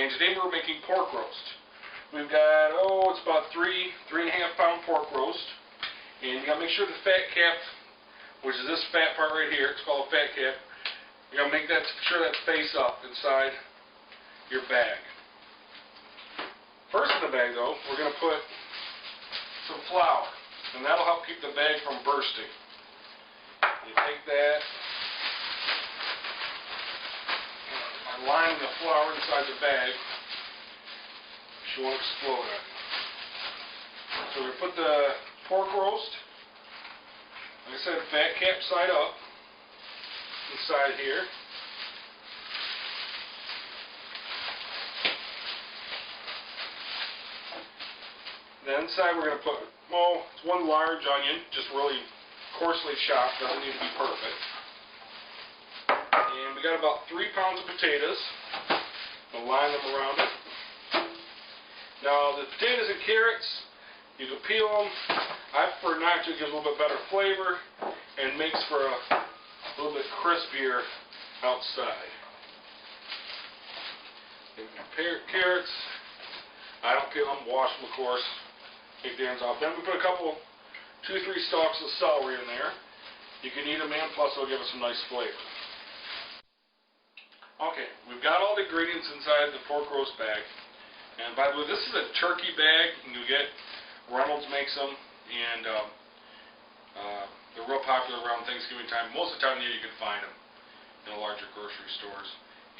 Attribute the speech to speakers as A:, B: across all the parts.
A: And today we're making pork roast. We've got, it's about 3.5 pound pork roast. And you gotta make sure the fat cap, which is this fat part right here, it's called a fat cap, you gotta make sure that's face up inside your bag. First in the bag though, we're gonna put some flour, and that'll help keep the bag from bursting. You take that, and line the flour inside the bag. She won't explode on you. So we put the pork roast, like I said, fat cap side up, inside here. Then inside we're going to put, it's one large onion, just really coarsely chopped, doesn't need to be perfect. And we got about 3 pounds of potatoes. We'll line them around it. Now the potatoes and carrots, you can peel them. I prefer not to, it gives a little bit better flavor and makes for a little bit crispier outside. And carrots, I don't peel them, wash them of course, take the ends off. Then we put a couple, 2-3 stalks of celery in there. You can eat them and plus it'll give it some nice flavor. Okay, we've got all the ingredients inside the pork roast bag. And by the way, this is a turkey bag, and you get, Reynolds makes them, and they're real popular around Thanksgiving time. Most of the time you can find them in the larger grocery stores.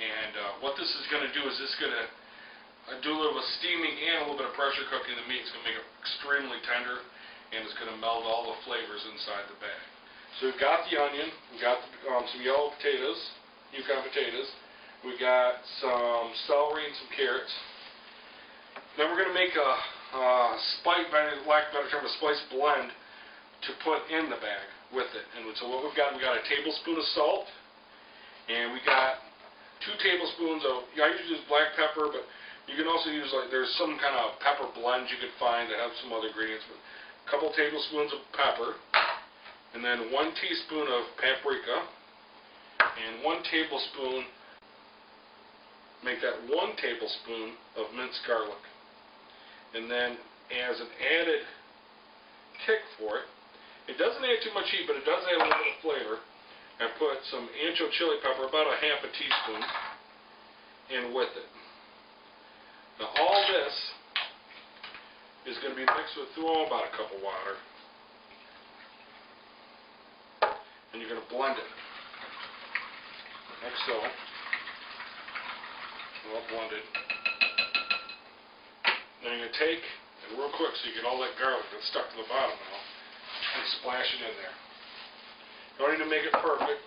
A: And what this is going to do is it's going to do a little bit of steaming and a little bit of pressure cooking the meat. It's going to make it extremely tender, and it's going to meld all the flavors inside the bag. So we've got the onion, we've got some yellow potatoes, Yukon potatoes, we've got some celery and some carrots. Then we're going to make a spice, lack of a better term, a spice blend to put in the bag with it. And so what we got a tablespoon of salt, and we got 2 tablespoons of, I usually use black pepper, but you can also use, there's some kind of pepper blend you could find that have some other ingredients. But a couple tablespoons of pepper, and then 1 teaspoon of paprika, and 1 tablespoon, make that 1 tablespoon of minced garlic. And then as an added kick for it, it doesn't add too much heat, but it does add a little bit of flavor. I put some ancho chili pepper, about a half a teaspoon, in with it. Now all this is going to be mixed with about a cup of water. And you're going to blend it. Like so. Well blended. Then you're going to take, and real quick so you get all that garlic that's stuck to the bottom now, and splash it in there. Don't need to make it perfect,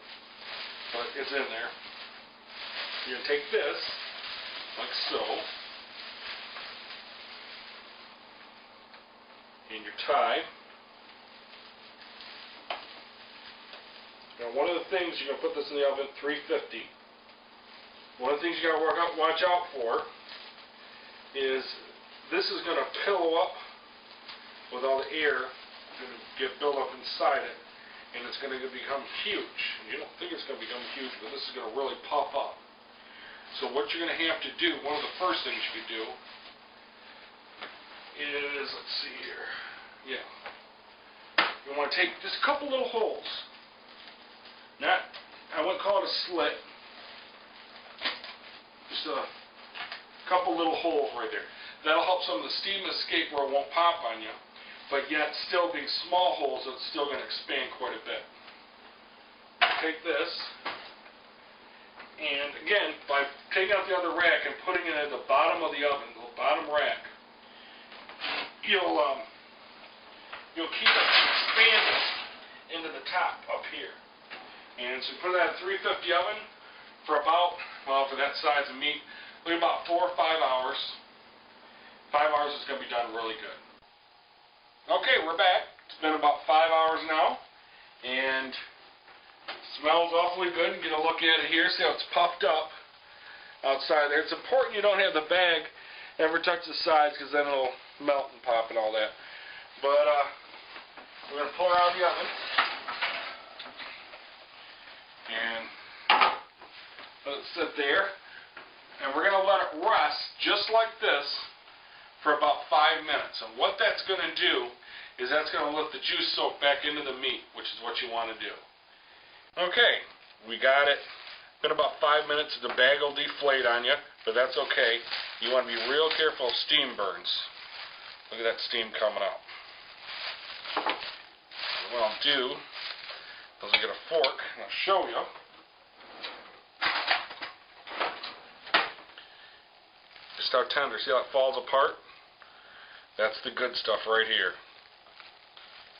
A: but it's in there. You're going to take this, like so, and your tie. Now one of the things, you're going to put this in the oven at 350. One of the things you got to watch out for is this is going to pillow up with all the air going to get built up inside it, and it's going to become huge. You don't think it's going to become huge, but this is going to really puff up. So what you're going to have to do, one of the first things you could do is, let's see here, you want to take just a couple little holes. I wouldn't call it a slit. Just a couple little holes right there. That'll help some of the steam escape where it won't pop on you, but yet still being small holes, it's still going to expand quite a bit. Take this, and again, by taking out the other rack and putting it at the bottom of the oven, the bottom rack, you'll keep it expanding into the top up here. And so put that in 350 oven for about, for that size of meat, about 4 or 5 hours. 5 hours is going to be done really good. Okay, we're back. It's been about 5 hours now, and it smells awfully good. Get a look at it here. See how it's puffed up outside there. It's important you don't have the bag ever touch the sides, because then it'll melt and pop and all that. But we're going to pull her out of the oven and let it sit there, and we're going to let it rest just like this for about 5 minutes. And what that's going to do is that's going to let the juice soak back into the meat, which is what you want to do. Okay, we got it. Been about 5 minutes. The bag will deflate on you, but that's okay. You want to be real careful of steam burns. Look at that steam coming out. What I'll do is I'll get a fork and I'll show you. Just how tender. See how it falls apart? That's the good stuff right here.